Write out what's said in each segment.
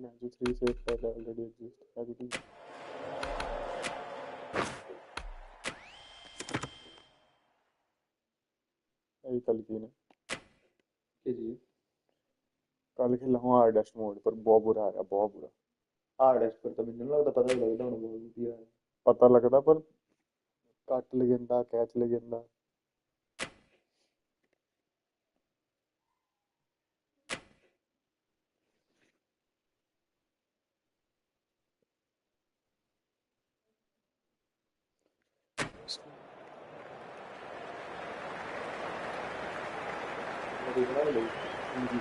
Magic 3 safe that already exist as it is. यही कल की ना कि जी कल खेला हूँ हार्डेस्ट मोड पर बहुत बुरा आया बहुत बुरा हार्डेस्ट पर तो मैंने लगता पता ही लगता हूँ बहुत दिया है पता लगता पर कट लेंदा कैच लेंदा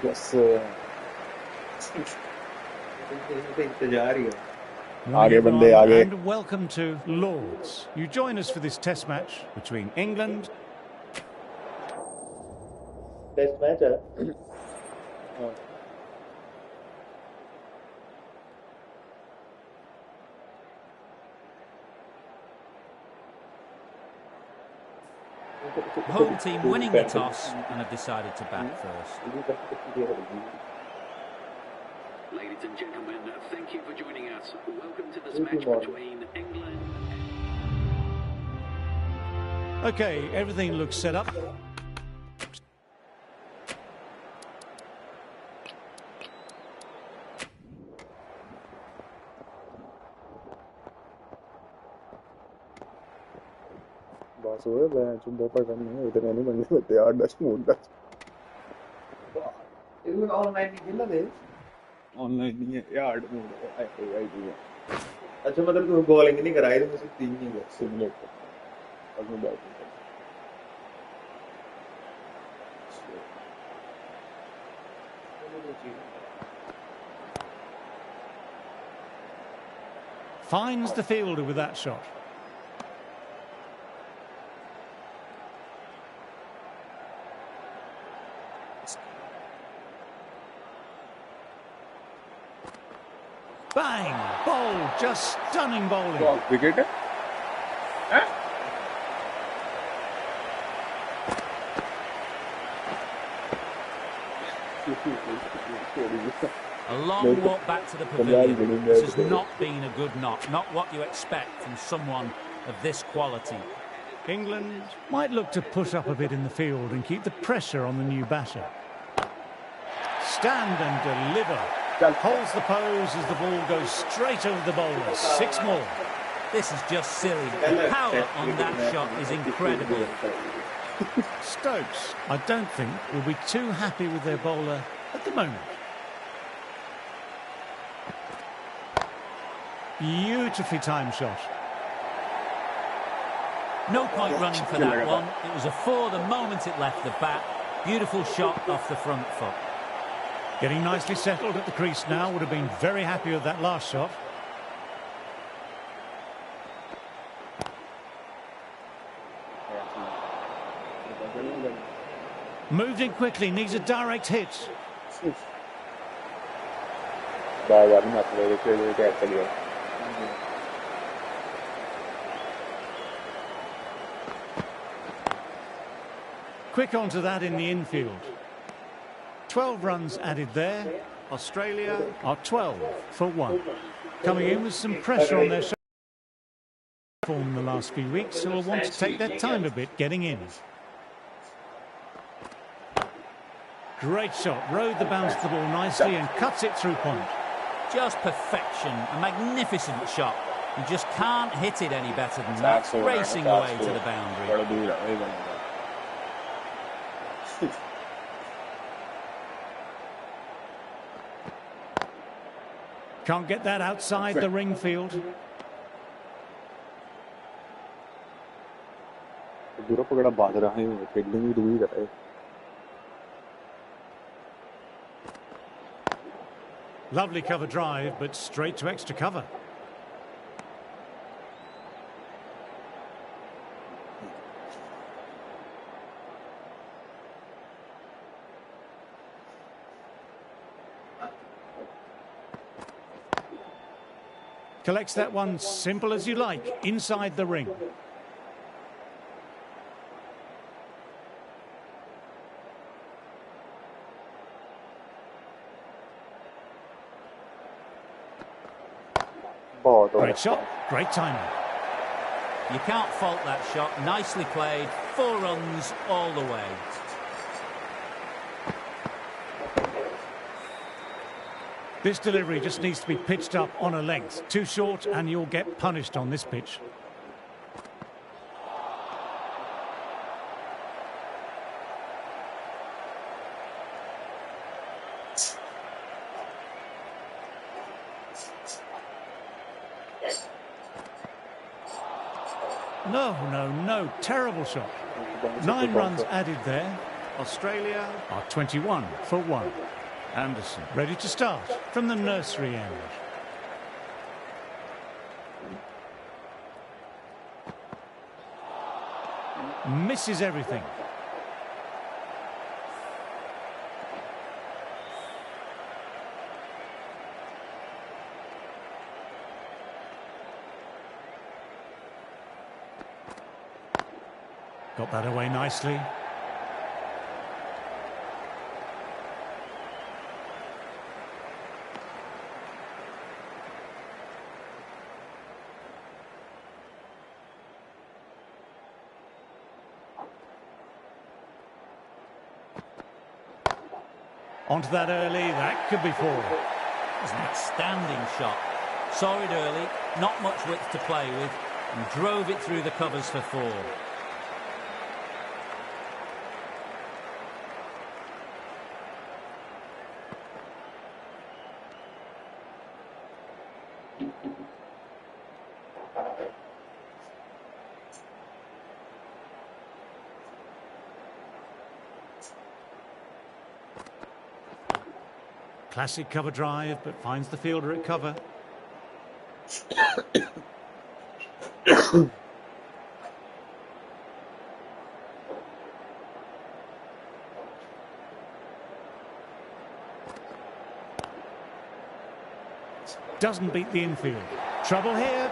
यस इंतजार ही है आगे बंदे आगे And welcome to Lords. You join us for this test match between England. Test match है Home team winning the toss and have decided to bat first. Ladies and gentlemen, thank you for joining us. Welcome to this match between England. Okay, everything looks set up. बस हुए match बहुत पसंद नहीं है इतने नहीं बनने होते हार्डेस्ट मोड का इसमें ऑनलाइन नहीं खेला थे ऑनलाइन नहीं है ये हार्ड मोड है आई है अच्छा मतलब तू बॉलिंग नहीं कराई तो मुझे तीन नहीं है सिमुलेटर अब मैं बैटिंग कर Finds the fielder with that shot. Bang! Bold, just stunning bowling. Wicket है A long walk back to the pavilion. This has not been a good knock, not what you expect from someone of this quality. England might look to push up a bit in the field and keep the pressure on the new batter. Stand and deliver. Holds the pose as the ball goes straight over the bowler. 6 more. This is just silly. The power on that shot is incredible. Stokes, I don't think, will be too happy with their bowler at the moment. Beautifully timed shot. No point running for that one. It was a 4 the moment it left the bat. Beautiful shot off the front foot. Getting nicely settled at the crease now. Would have been very happy with that last shot. Moved in quickly, needs a direct hit. बार-बार नहीं आते रहे थे क्या चलिए Quick onto that in the infield. 12 runs added there. Australia are 12 for 1. Coming in with some pressure on their form the last few weeks, so will want to take their time a bit getting in. Great shot, rode the bounce of the ball nicely and cuts it through point. Just perfection, a magnificent shot. You just can't hit it any better than that. Racing away to the boundary. Can't get that outside the ring field. दूर पकड़ा बाज रहा है fielding भी दूर कर रहा है Lovely cover drive, but straight to extra cover. Collects that one simple as you like, inside the ring. Great shot, great timing. You can't fault that shot. Nicely played. 4 runs all the way. This delivery just needs to be pitched up on a length. Too short and you'll get punished on this pitch. No, terrible shot. 9 runs added there. Australia are 21 for 1. Anderson ready to start from the nursery end. Misses everything. Got that away nicely. Onto that early, that could be 4. It was an outstanding shot. Saw it early, not much width to play with, and drove it through the covers for 4. Classic cover drive, but finds the fielder at cover. Doesn't beat the infield. Trouble here.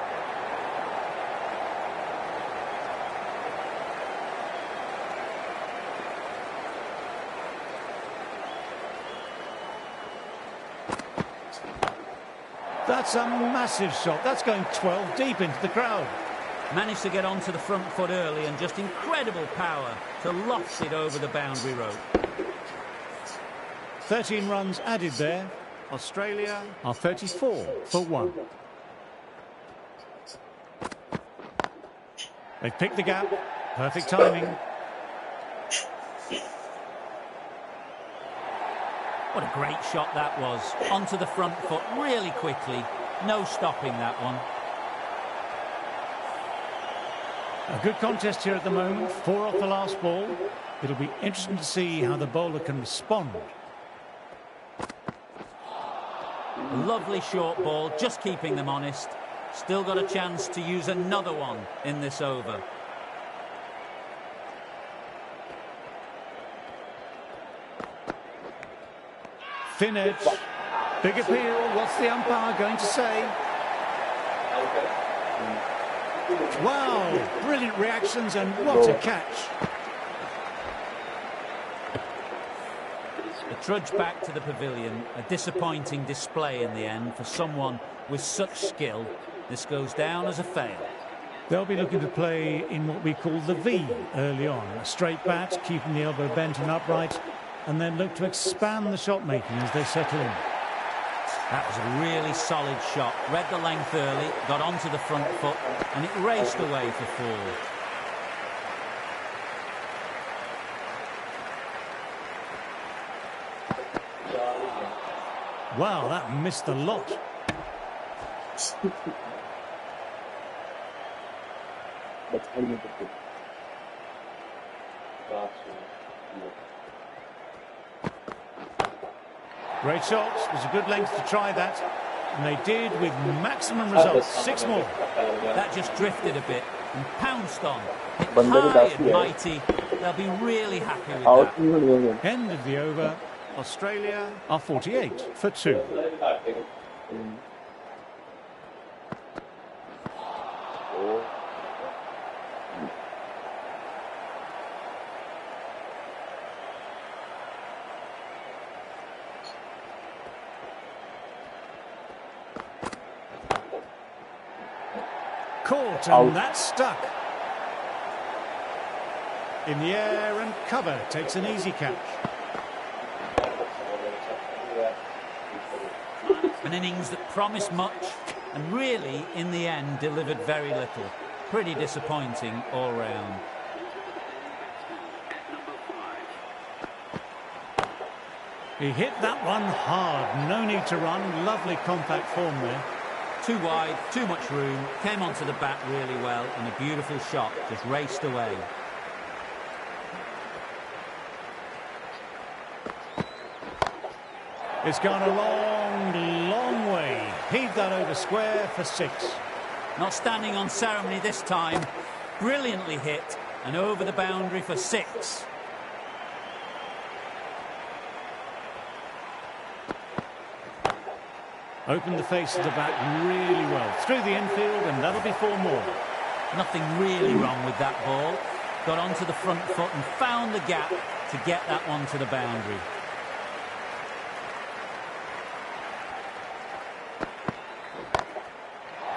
That's a massive shot. That's going 12 deep into the crowd. Managed to get onto the front foot early and just incredible power to loft it over the boundary rope. 13 runs added there. Australia are 34 for 1. They've picked the gap. Perfect timing. What a great shot that was. Onto the front foot really quickly. No stopping that one. A good contest here at the moment. 4 off the last ball. It'll be interesting to see how the bowler can respond. A lovely short ball, just keeping them honest. Still got a chance to use another one in this over. Thin edge. Big appeal. What's the umpire going to say? Wow. Brilliant reactions and what a catch. The trudge back to the pavilion. A disappointing display in the end for someone with such skill. This goes down as a fail. They'll be looking to play in what we call the V early on. A straight bat, keeping the elbow bent and upright, and then look to expand the shot making as they settle in. That was a really solid shot. Read the length early, got onto the front foot, and it raced away for 4. Wow, that missed the lot. That's how you put it. Great shot. It was a good length to try that. And they did with maximum results. 6 more. That just drifted a bit and pounced on. Hit Bande high ko and mighty. They'll be really happy with Out that. even again. End of the over. Australia are 48 for 2. Caught, and that's stuck. In the air and cover, takes an easy catch. An innings that promised much and really, in the end, delivered very little. Pretty disappointing all round. He hit that one hard. No need to run. Lovely compact form there. Too wide, too much room. Came onto the bat really well, and a beautiful shot just raced away. It's gone a long, long way. Heaved that over square for 6. Not standing on ceremony this time. Brilliantly hit and over the boundary for 6. Opened the face of the bat really well. Through the infield, and that'll be 4 more. Nothing really wrong with that ball. Got onto the front foot and found the gap to get that one to the boundary.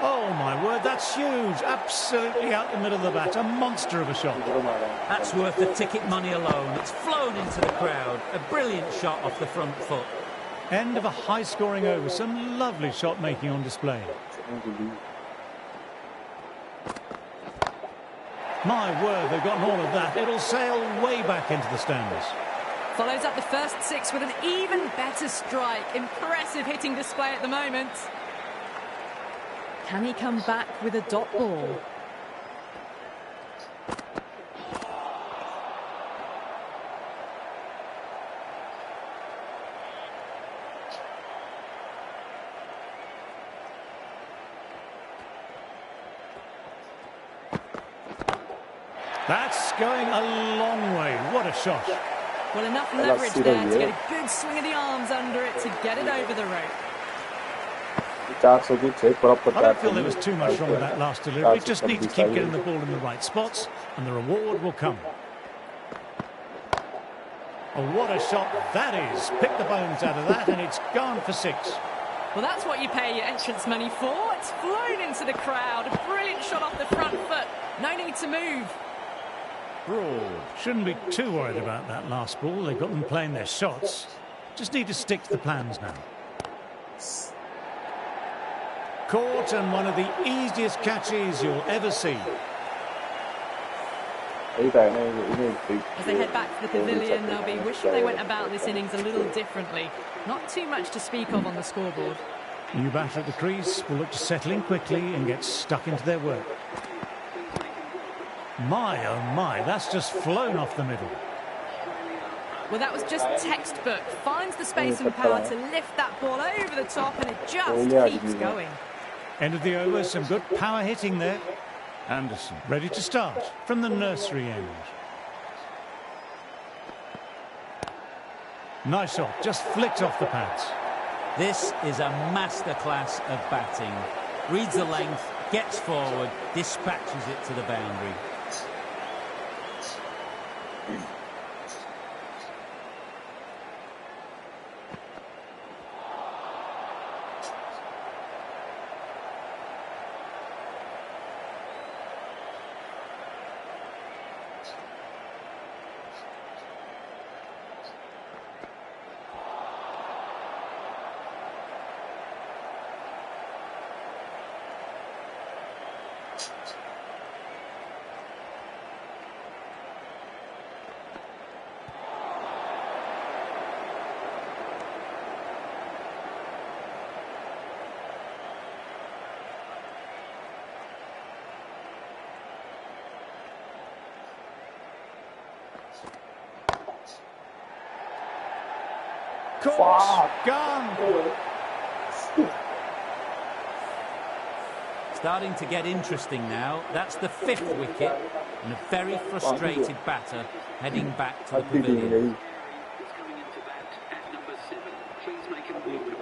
Oh, my word, that's huge. Absolutely out the middle of the bat. A monster of a shot. That's worth the ticket money alone. It's flown into the crowd. A brilliant shot off the front foot. End of a high-scoring over. Some lovely shot-making on display. My word, they've gotten all of that. It'll sail way back into the stands. Follows up the first 6 with an even better strike. Impressive hitting display at the moment. Can he come back with a dot ball? That's going a long way. What a shot. Well, enough leverage there to get a good swing of the arms under it to get it over the rope. I don't feel there was too much wrong with that last delivery. Just need to keep getting the ball in the right spots, and the reward will come. Oh, what a shot that is. Pick the bones out of that, and it's gone for 6. Well, that's what you pay your entrance money for. It's flown into the crowd. A brilliant shot off the front foot. No need to move. Broad. Shouldn't be too worried about that last ball. They've got them playing their shots. Just need to stick to the plans now. Caught, and one of the easiest catches you'll ever see. As they head back to the pavilion, they'll be wishing they went about this innings a little differently. Not too much to speak of on the scoreboard. New batter at the crease will look to settle in quickly and get stuck into their work. My, oh my, that's just flown off the middle. Well, that was just textbook. Finds the space and power to lift that ball over the top, and it just keeps going. End of the over, some good power hitting there. Anderson ready to start from the nursery end. Nice shot, just flicked off the pads. This is a masterclass of batting. Reads the length, gets forward, dispatches it to the boundary. Caught, gone. Starting to get interesting now. That's the 5th wicket, and a very frustrated batter heading back to the pavilion. Is coming into bat at number 7. Please make him welcome.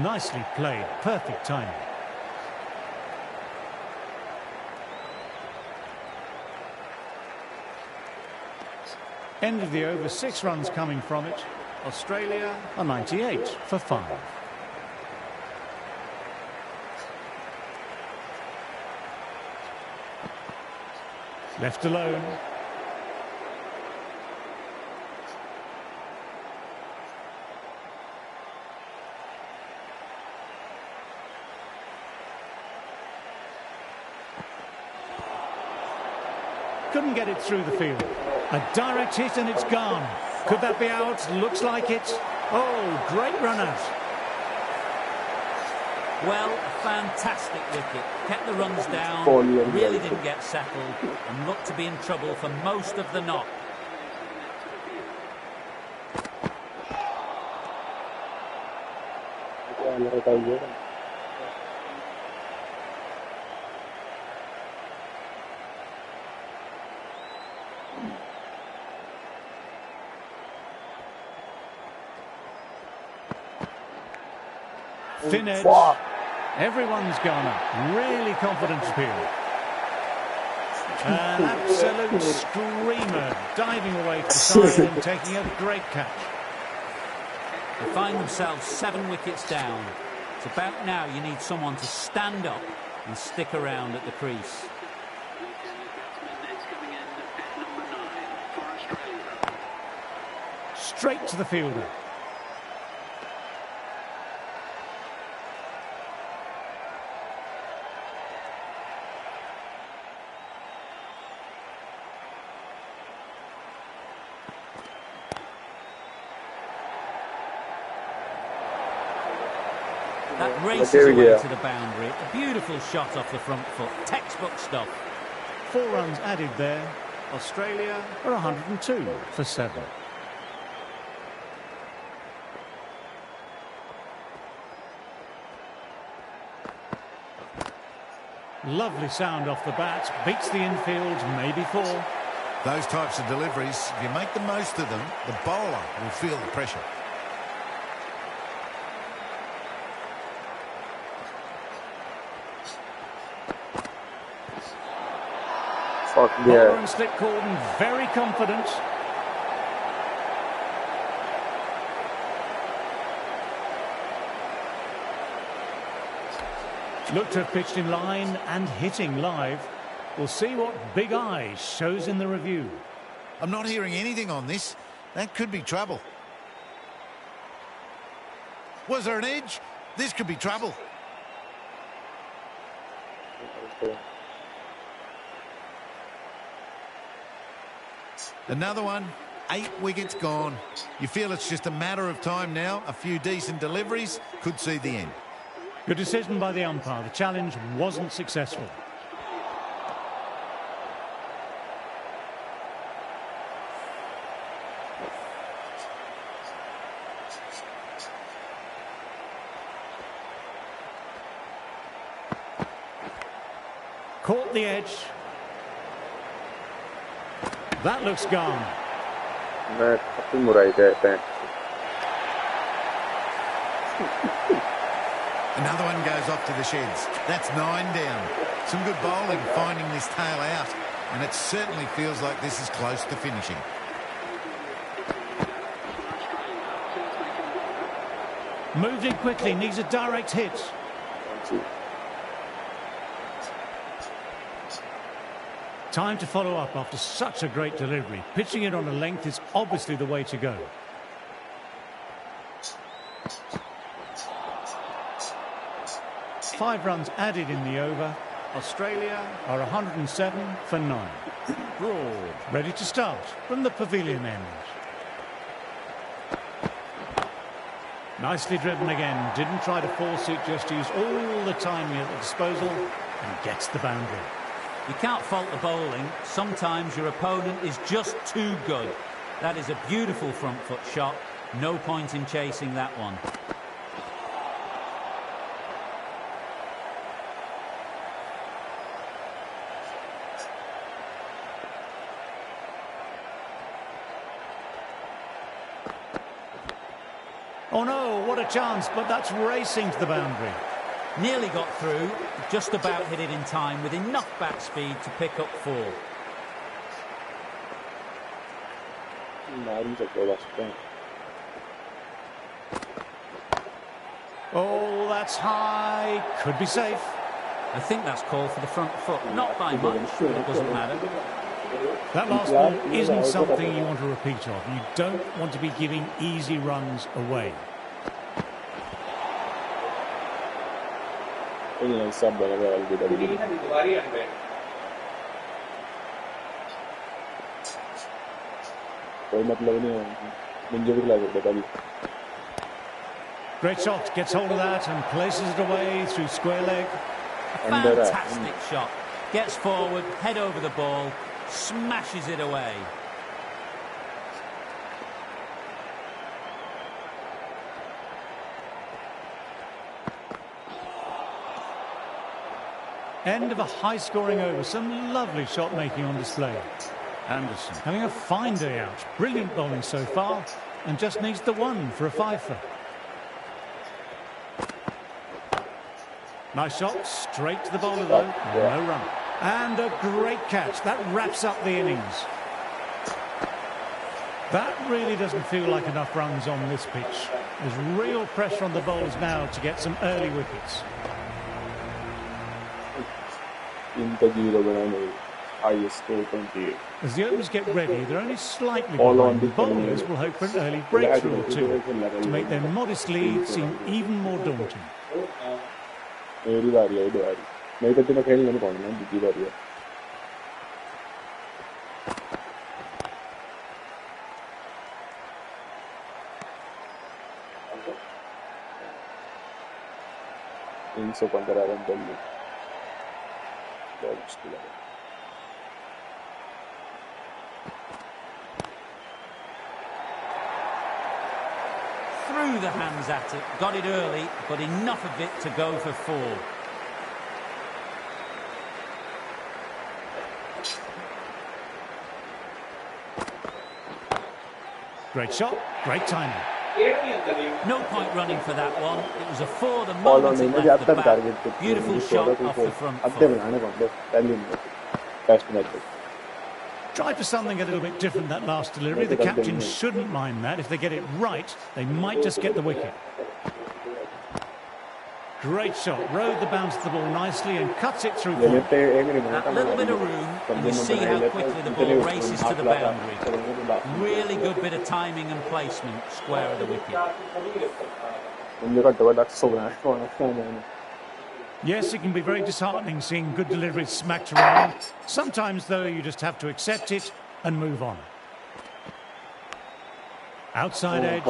Nicely played, perfect timing. End of the over, 6 runs coming from it. Australia are 98 for 5. Left alone. Couldn't get it through the field. A direct hit and it's gone. Could that be out? Looks like it. Oh, great run out. Well, a fantastic wicket. Kept the runs down, really didn't get settled, and looked to be in trouble for most of the knock. Thin edge. Everyone's gone up. Really confident appeal. An absolute screamer, diving away to the side and taking a great catch. They find themselves 7 wickets down. It's about now you need someone to stand up and stick around at the crease. Straight to the fielder. That races away to the boundary. A beautiful shot off the front foot. Textbook stuff. 4 runs added there. Australia are 102 for 7. Lovely sound off the bat. Beats the infield, maybe 4. Those types of deliveries, if you make the most of them, the bowler will feel the pressure. Bowler and slip cordon, very confident. Looked to have pitched in line and hitting live. We'll see what Big Eyes shows in the review. I'm not hearing anything on this. That could be trouble. Was there an edge? This could be trouble. Another one. 8 wickets gone. You feel it's just a matter of time now. A few decent deliveries could see the end. Good decision by the umpire. The challenge wasn't successful. Caught the edge. That looks gone. Another one goes off to the sheds. That's 9 down. Some good bowling finding this tail out, and it certainly feels like this is close to finishing. Moved in quickly, needs a direct hit. Time to follow up after such a great delivery. Pitching it on a length is obviously the way to go. Five runs added in the over. Australia are 107 for 9. Broad ready to start from the pavilion end. Nicely driven again. Didn't try to force it, just used all the time at the disposal and gets the boundary. You can't fault the bowling. Sometimes your opponent is just too good. That is a beautiful front foot shot. No point in chasing that one. Oh no, what a chance, but that's racing to the boundary. Nearly got through, just about hit it in time with enough back speed to pick up 4. Oh, that's high. Could be safe. I think that's called for the front foot. Not by much, but it doesn't matter. That last ball isn't something you want to repeat of. You don't want to be giving easy runs away. सब बराबर अलविदा कोई मतलब नहीं है मुझे भी खिला सकता कभी Great shot, gets hold of that and places it away through square leg. Fantastic shot. Gets forward, head over the ball, smashes it away. End of a high-scoring over. Some lovely shot making on display. Anderson having a fine day out. Brilliant bowling so far, and just needs the one for a fifer. Nice shot, straight to the bowler though. No run. And a great catch. That wraps up the innings. That really doesn't feel like enough runs on this pitch. There's real pressure on the bowlers now to get some early wickets. As the overs get ready, they're only slightly behind. The bowlers will hope for an early breakthrough or two to make their modest lead seem even more daunting. मेरी बारी है बारी मैं तो इतना खेल नहीं पाऊंगा दूसरी बारी है इन 115 रन कर लिए बहुत मुश्किल है Threw the hands at it, got it early, but enough of it to go for 4. Great shot, great timing. No point running for that one. It was a 4 the moment it left the bat. Beautiful shot off the front foot. Try for something a little bit different that last delivery. The captain shouldn't mind that. If they get it right, they might just get the wicket. Great shot. Rode the bounce of the ball nicely and cuts it through. That little bit of room, and you see how quickly the ball races to the boundary. Really good bit of timing and placement, square of the wicket. Yes, it can be very disheartening seeing good deliveries smacked around. Sometimes, though, you just have to accept it and move on. Outside edge.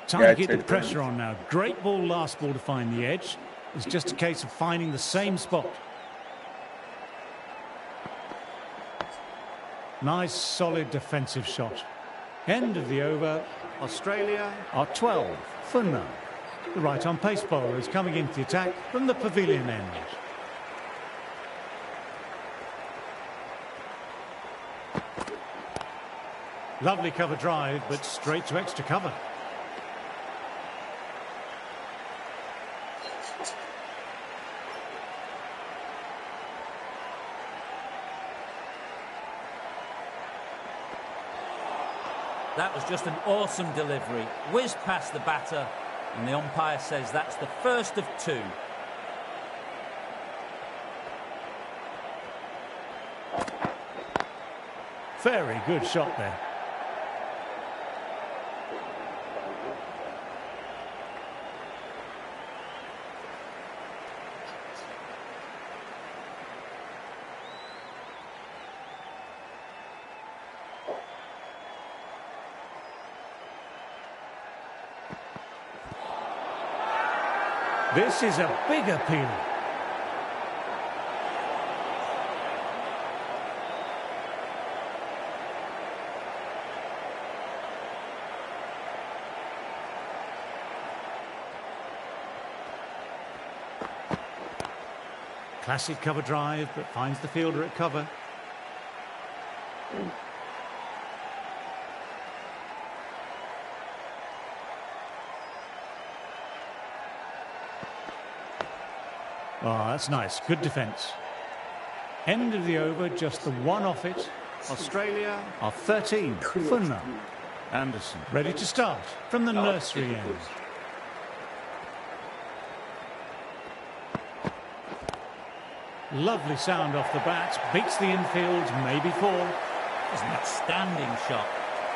Time to get the pressure on now. Great ball last ball to find the edge. It's just a case of finding the same spot. Nice, solid defensive shot. End of the over. Australia are 12 for none. The right-arm pace bowler is coming into the attack from the pavilion end. Lovely cover drive, but straight to extra cover. That was just an awesome delivery. Whizzed past the batter, and the umpire says that's the first of 2. Very good shot there. This is a big appeal. Classic cover drive, but finds the fielder at cover. Oh, that's nice. Good defence. End of the over, just the one off it. Australia are 13 for none. Anderson ready to start from the nursery end. Lovely sound off the bat. Beats the infield, maybe 4. It's an outstanding shot.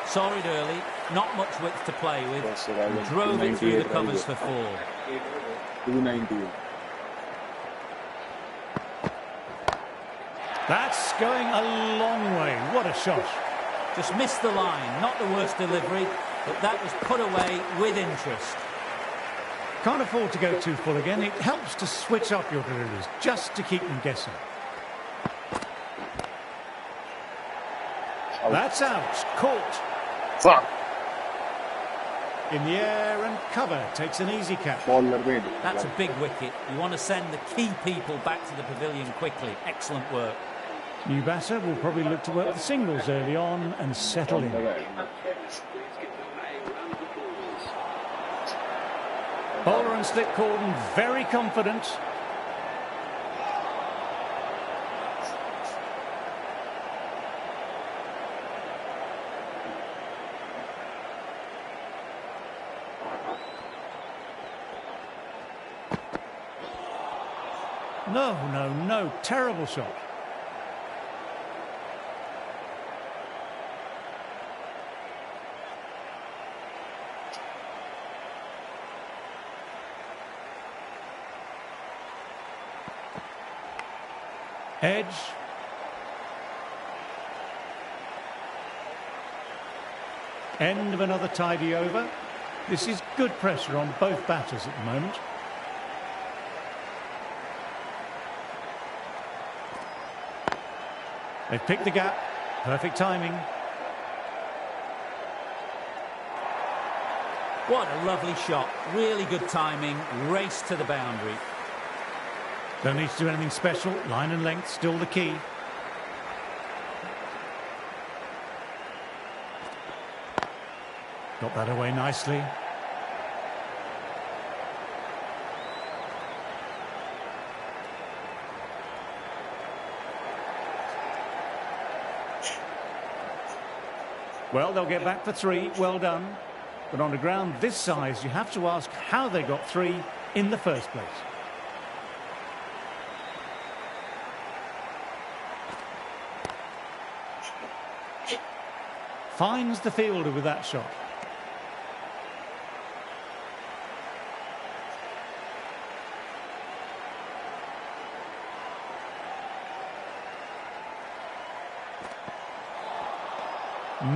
Saw it early, not much width to play with. Yes, sir, I will. Drove it through the 298 covers right for 4. 290. That's going a long way. What a shot. Just missed the line. Not the worst delivery, but that was put away with interest. Can't afford to go too full again. It helps to switch up your deliveries, just to keep them guessing. That's out. Caught. Fuck. In the air and cover. Takes an easy catch. Baller made. That's a big wicket. You want to send the key people back to the pavilion quickly. Excellent work. New batter will probably look to work the singles early on and settle in. Bowler and slip cordon, very confident. No, terrible shot. Edge. End of another tidy over. This is good pressure on both batters at the moment. They've picked the gap. Perfect timing. What a lovely shot. Really good timing. Race to the boundary. Don't need to do anything special. Line and length still the key. Got that away nicely. Well, they'll get back for 3. Well done. But on a ground this size, you have to ask how they got 3 in the first place. Finds the fielder with that shot.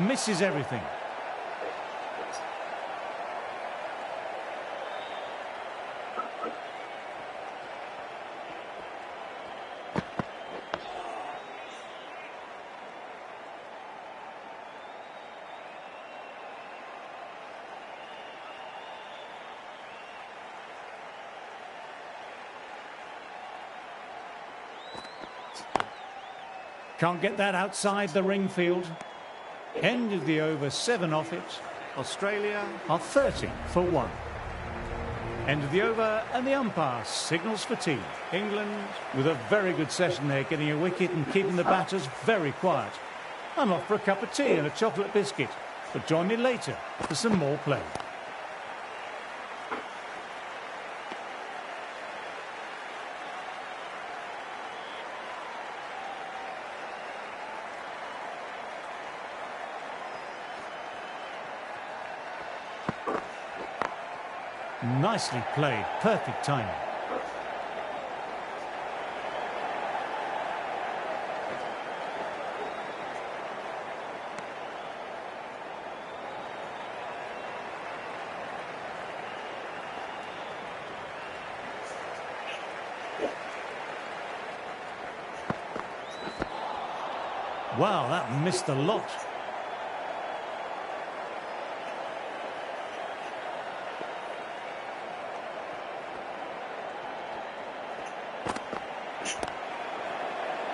Misses everything. Can't get that outside the ring field. End of the over, 7 off it. Australia are 30 for 1. End of the over, and the umpire signals for tea. England with a very good session there, getting a wicket and keeping the batters very quiet. I'm off for a cup of tea and a chocolate biscuit, but join me later for some more play. Nicely played, perfect timing. Wow, that missed a lot.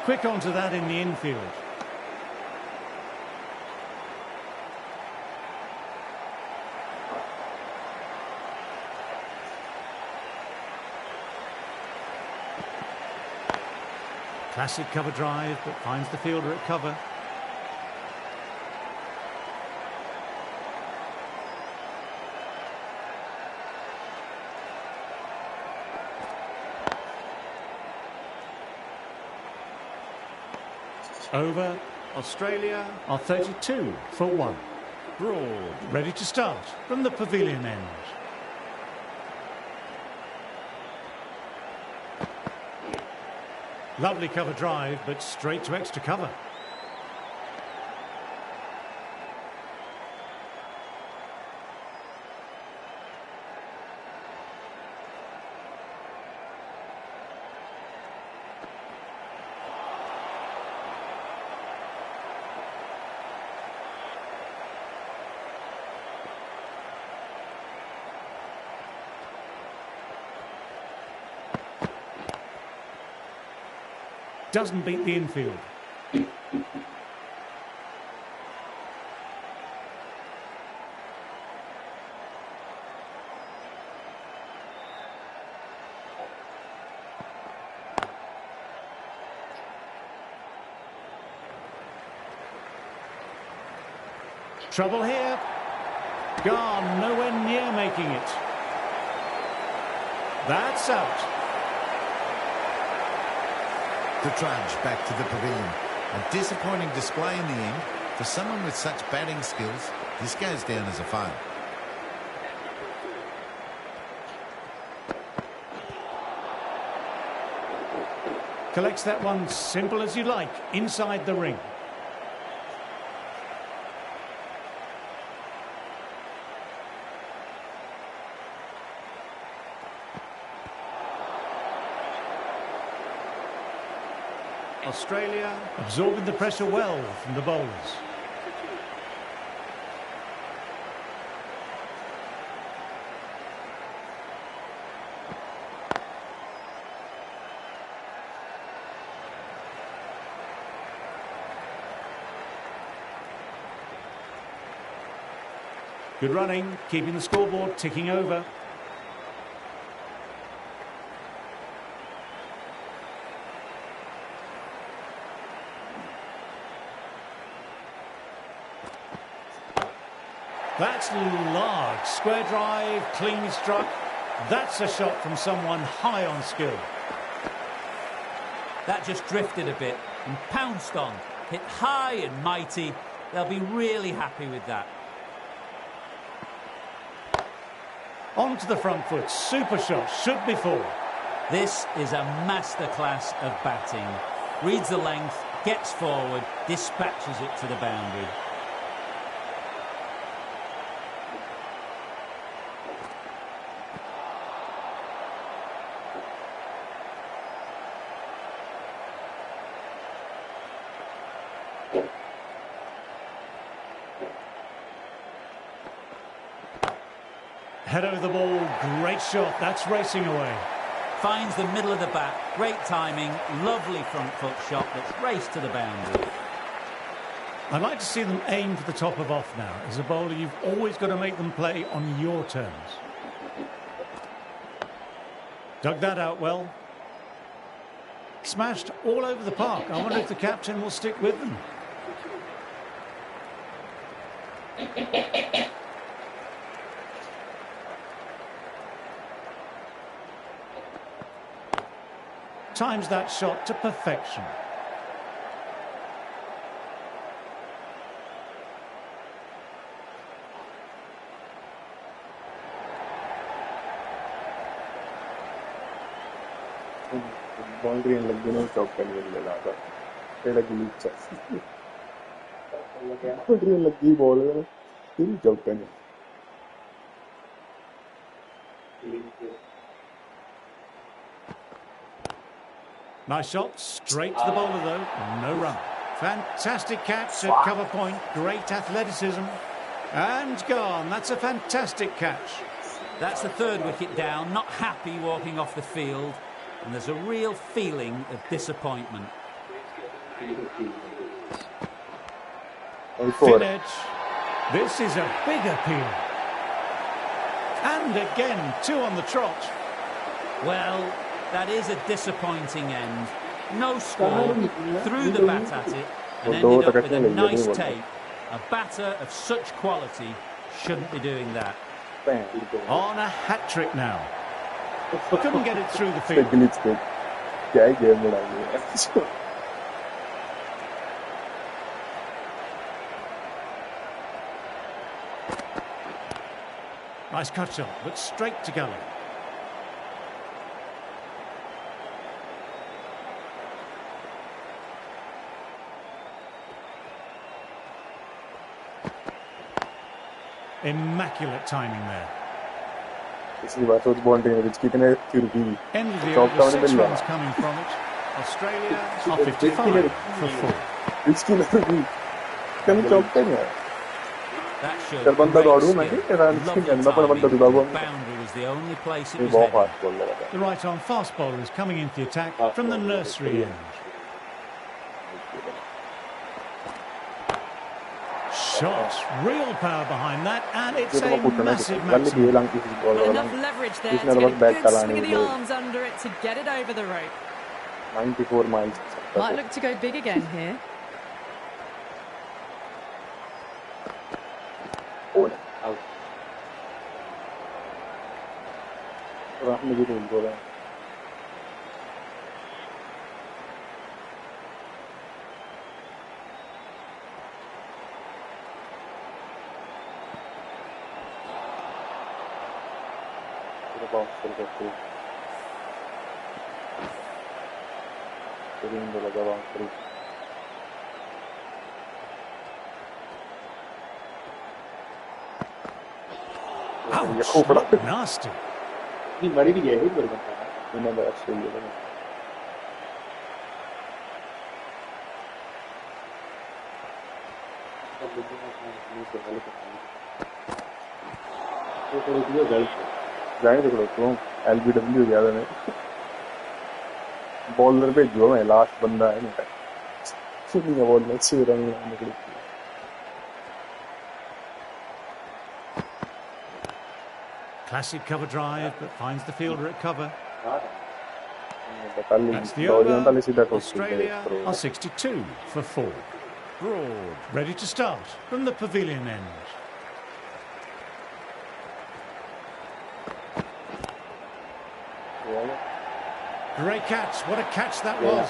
Quick onto that in the infield. Classic cover drive, but finds the fielder at cover. Over. Australia are 32 for 1. Broad, ready to start from the pavilion end. Lovely cover drive, but straight to extra cover. Doesn't beat the infield. Trouble here. Gone, nowhere near making it. That's out. The trudge back to the pavilion. A disappointing display in the end. For someone with such batting skills, this goes down as a fail. Collects that one simple as you like, inside the ring. Australia absorbing the pressure well from the bowlers. Good running, keeping the scoreboard ticking over. That's large. Square drive, clean struck. That's a shot from someone high on skill. That just drifted a bit and pounced on. Hit high and mighty. They'll be really happy with that. On to the front foot. Super shot. Should be four. This is a masterclass of batting. Reads the length, gets forward, dispatches it to the boundary. Head over the ball, great shot, that's racing away. Finds the middle of the bat, great timing, lovely front foot shot that's raced to the boundary. I'd like to see them aim for the top of off now. As a bowler, you've always got to make them play on your terms. Dug that out well. Smashed all over the park. I wonder if the captain will stick with them. Times that shot to perfection. Boundary and lagino chop करने लगा था तेरा गिली चस boundary and lagi ball है गिली chop करने Nice shot, straight to the bowler though, no run. Fantastic catch at cover point, great athleticism, and gone. That's a fantastic catch. That's the third wicket down, not happy walking off the field, and there's a real feeling of disappointment. Thin edge. This is a big appeal. And again, two on the trot. Well, that is a disappointing end. No score, threw the bat at it, and ended up with a nice take. A batter of such quality shouldn't be doing that. On a hat-trick now. Couldn't get it through the field. Nice cut shot, but straight to gully. Immaculate timing there. इसी बात उस ball team which कितने Tirkey End of the over, 6 runs coming from it. Australia are 55 for 4. इसकी तिरकी कम चौके में That showed जब बंदा great दौड़ू ना skill. कि रन Lovely की अंदर पर बंदा timing. जुड़ा हुआ Boundary was the only place it ये was बहुत heading. हाथ बॉल लगा था The right-arm fast bowler is coming into the attack from the nursery end. Shot, real power behind that, and it's a massive maximum. Well, enough leverage there to get a good swing of the arms under it to get it over the rope. 94 miles. Might look to go big again here. Out. Rahmi ji bola. Bounce करके screen पे लगा bounce Ouch, nasty. नहीं मरी भी गया है बड़ी बंदा इन्हें बड़ा ऑस्ट्रेलिया में जाने देखो तो LBW ज्यादा नहीं बॉलर पे जो है लास्ट बंदा है इनका सुनिए बॉल में 6 रन निकले Classic cover drive, but finds the fielder at cover. बता ली That's the दौड़ियों ताले over. सीधा toss Australia are 62 for 4. Broad, ready to start from the pavilion end. Great catch, what a catch that was.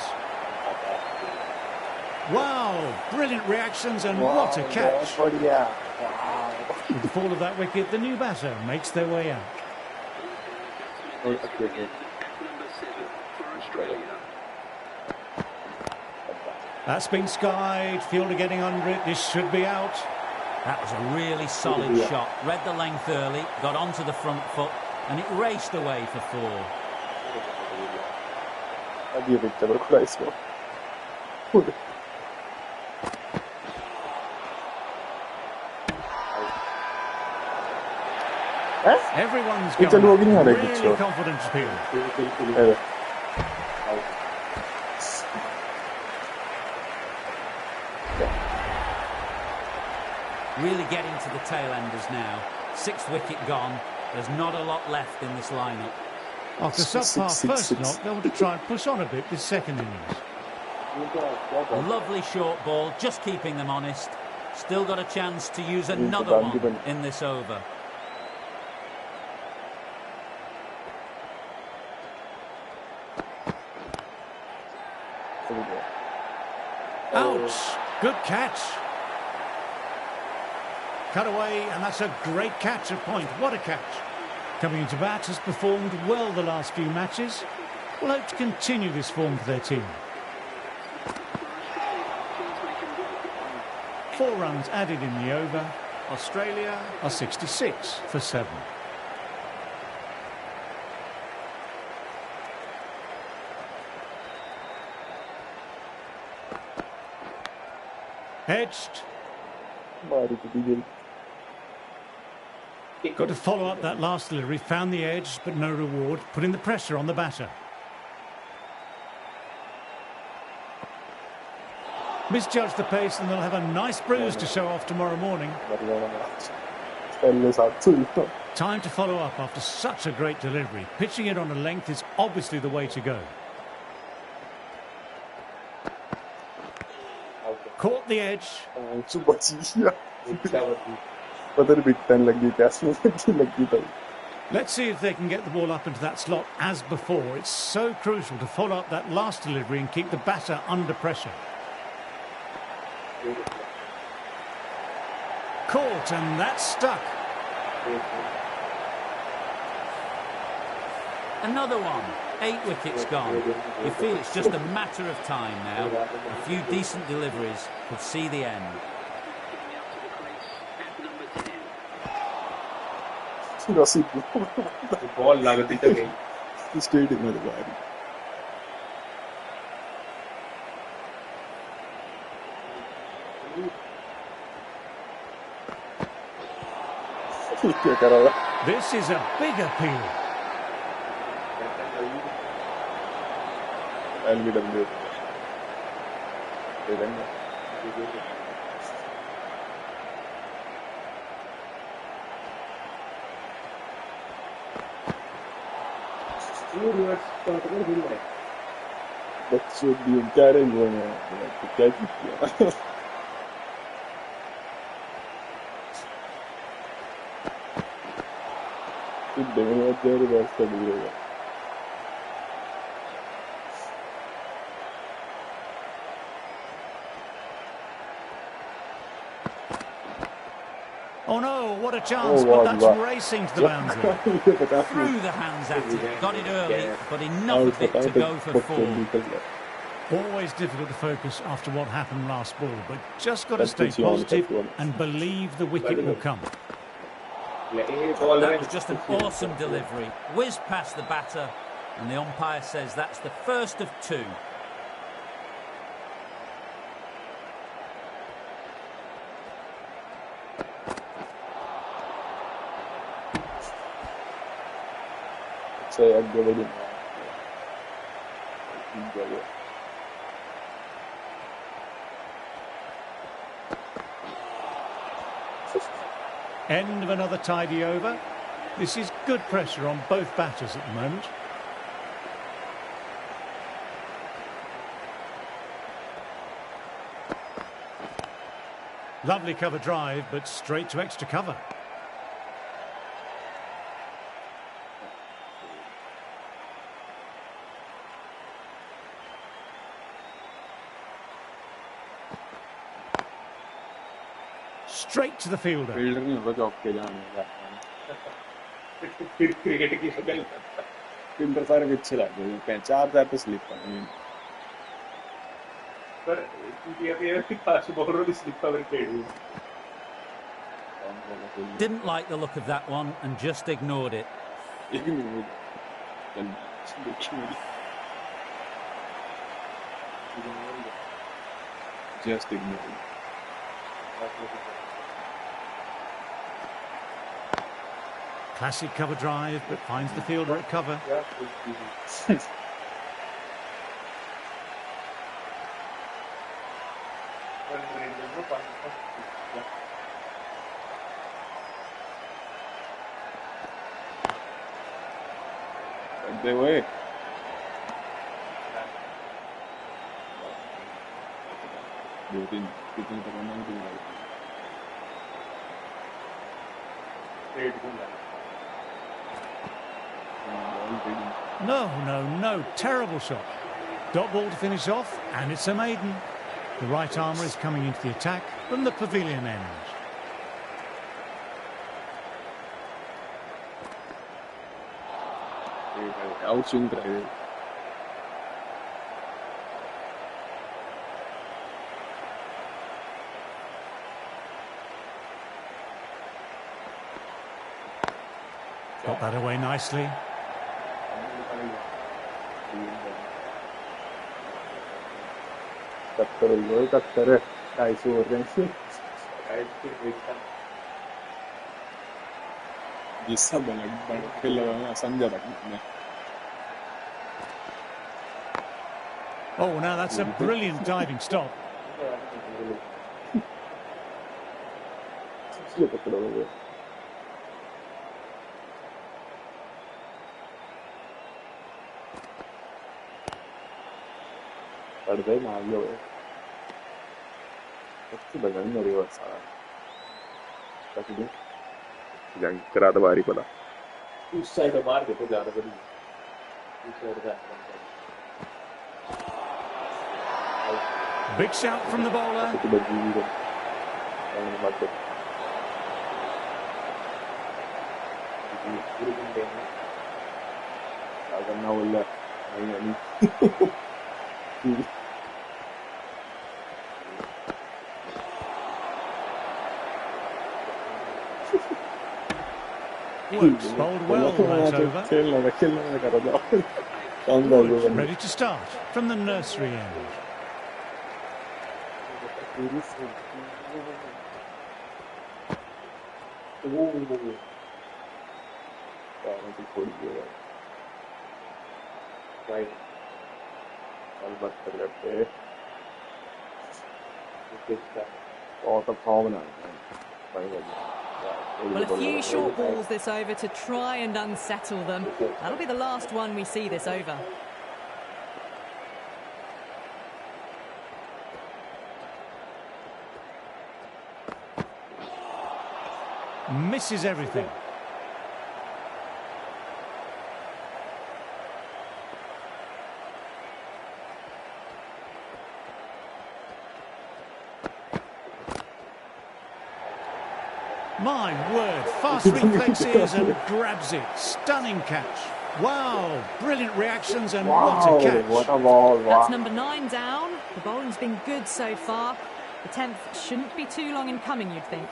Wow, brilliant reactions and what a catch. With the fall of that wicket, the new batter makes their way out. Number 7 for Australia. That's been skied, fielder getting under it, this should be out. That was a really solid shot. Read the length early, got onto the front foot, and it raced away for 4. अभी picture पर खुला इसको Everyone's ये चलो अभी नहीं आ going रहा really confident appeal. अरे Really getting to the tail enders now. 6th wicket gone. There's not a lot left in this lineup. After subpar first knock, they want to try and push on a bit this second innings. Lovely short ball, just keeping them honest. Still got a chance to use another one in this over. Ouch! Good catch. Cut away, and that's a great catch at point. What a catch. Coming into bat, has performed well the last few matches. Will hope to continue this form for their team. 4 runs added in the over. Australia are 66 for 7. Edged. Got to follow up that last delivery. Found the edge, but no reward. Putting the pressure on the batter. Misjudged the pace, and they'll have a nice bruise to show off tomorrow morning. Time to follow up after such a great delivery. Pitching it on a length is obviously the way to go. Caught the edge. Let's see if they can get the ball up into that slot as before. It's so crucial to follow up that last delivery and keep the batter under pressure. Caught, and that's stuck. Another one. 8 wickets gone. You feel it's just a matter of time now. A few decent deliveries could see the end. Nasib. Ball lagati tha gayi. Straight in the body. This is a big appeal. LBW. That should be encouraging when to catch it. Oh no, what a chance, Oh, but wow, that's wow. racing to the boundary. Threw the hands at it, got it early, but enough of it to go for 4. Always difficult to focus after what happened last ball, but just got to That stay puts you on the positive top one. and believe the wicket will come. That was just an awesome delivery. Whizzed past the batter, and the umpire says that's the first of 2. Say I'm going to End of another tidy over. This is good pressure on both batters at the moment. Lovely cover drive, but straight to extra cover. Straight to the fielder. Cricket की शक्ल. Fielder सारे अच्छे लगे हैं 4 pay slip कर पर ये भी पास बॉलर भी स्लिप कर खेल. Didn't like the look of that one and just ignored it. Just ignore it. Classic cover drive, but finds the fielder at cover. They were. No, terrible shot. Dot ball to finish off, and it's a maiden. The right armour is coming into the attack from the pavilion end. Outswing drive. Got that away nicely. Oh, now that's a brilliant diving stop. उस side मार के तो ज्यादा बड़ी उस side का Big shout from the bowler. करना बोला नहीं Works bowled well that over. खेलना कर रहा Woods ready to start from the nursery end. Well, a few short balls this over to try and unsettle them. That'll be the last one we see this over. Misses everything. My word, fast reflexes and grabs it. Stunning catch. Wow, brilliant reactions and what a catch. What a ball. That's number 9 down. The bowling's been good so far. The 10th shouldn't be too long in coming, you'd think.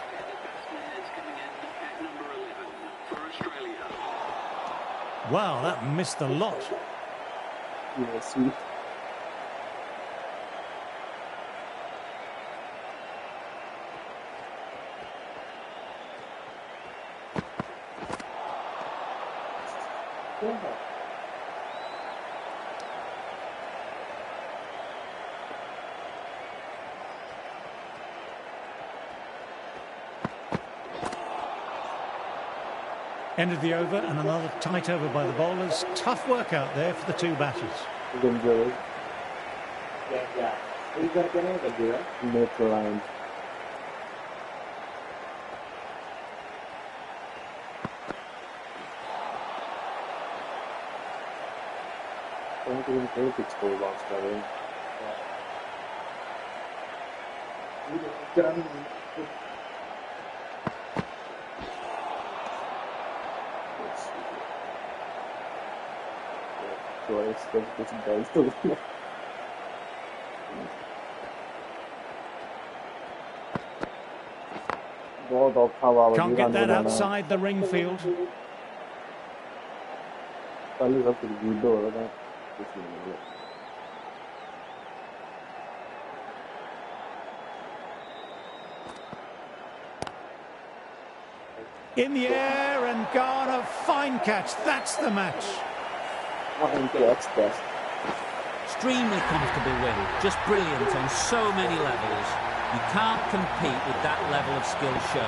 Coming in at number 11 for Australia. Wow, that missed the lot. Yes, End of the over and another tight over by the bowlers. Tough work out there for the two batters. Net line. Don't even think it's full last time. Can't get that outside the ring field. In the air and gone, a fine catch. That's the match. Extremely comfortable win, just brilliant on so many levels. You can't compete with that level of skill shown.